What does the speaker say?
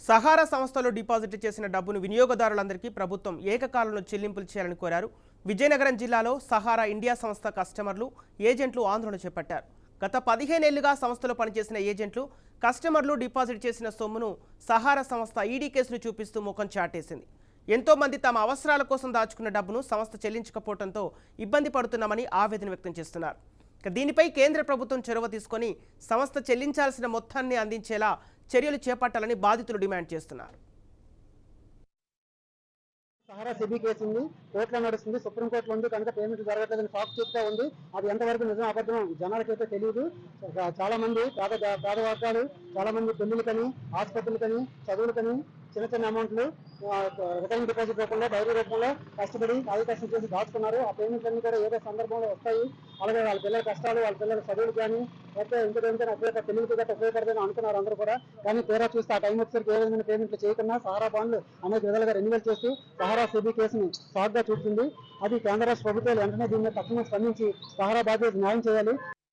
Sahara సంస్థలో deposit చేసిన డబ్బును వినియోగదారులందరికీ ప్రభుత్వం ఏకకాలంలో చెల్లింపులు చేయాలని కోరారు. విజయనగరం జిల్లాలో సహారా ఇండియా సంస్థ కస్టమర్లు, ఏజెంట్లు ఆందోళన చేపట్టారు. గత 15 ఏళ్లుగా సంస్థలో పనిచేసిన ఏజెంట్లు, కస్టమర్లు డిపాజిట్ చేసిన సొమ్మును సహారా సంస్థ ఈడీ కేసులు చూపిస్తూ ముఖం చాటేసింది. ఎంతో మంది తమ అవసరాల కోసం దాచుకున్న డబ్బును సంస్థ చెల్లించకపోవడంతో ఇబ్బంది పడుతున్నామని ఆవేదన వ్యక్తం చేస్తున్నారు. దీనిపై కేంద్ర ప్రభుత్వం చొరవ తీసుకొని సంస్థ చెల్లించాల్సిన మొత్తాన్ని అందించేలా చర్యలు చేపట్టాలని బాధితులు డిమాండ్ చేస్తున్నారు. సహారా సిబి కేసు ఉంది, కోర్టులో నడుస్తుంది, సుప్రీంకోర్టులో ఉంది కనుక పేమెంట్ జరగట్లేదని సాకు చెప్తా ఉంది. అది ఎంతవరకు నిజం అబద్ధం జనాలకైతే తెలియదు. చాలా మంది పేద వర్గాలు చాలా మంది పెళ్లికని, ఆసుపత్రులకని, చదువులకని చిన్న చిన్న అమౌంట్లు రికరింగ్ డిపాజిట్ రూపంలో, డైరీ రూపంలో కష్టపడి ఆది కష్టం చేసి దాచుకున్నారు. ఆ పేమెంట్స్ అన్ని కూడా ఏదో సందర్భంలో వస్తాయి. అలాగే వాళ్ళ పిల్లల కష్టాలు, వాళ్ళ పిల్లల చదువులు కానీ లేకపోతే ఇంకేదైనా పెళ్లికి గట్రా ఉపయోగపడదని అనుకున్నారు అందరూ కూడా. కానీ తీరా చూస్తే ఆ టైం వచ్చేసరికి ఏ విధమైన పేమెంట్లు చేయకుండా సహారా బాండ్లు అనేక విధాలుగా రెన్యువల్ చేస్తూ సహారా సిబి కేసుని సాగ్గా చూపుతుంది. అది కేంద్ర రాష్ట్ర ప్రభుత్వాలు వెంటనే దీన్ని తక్షణం స్పందించి సహారా బాధ్యత న్యాయం చేయాలి.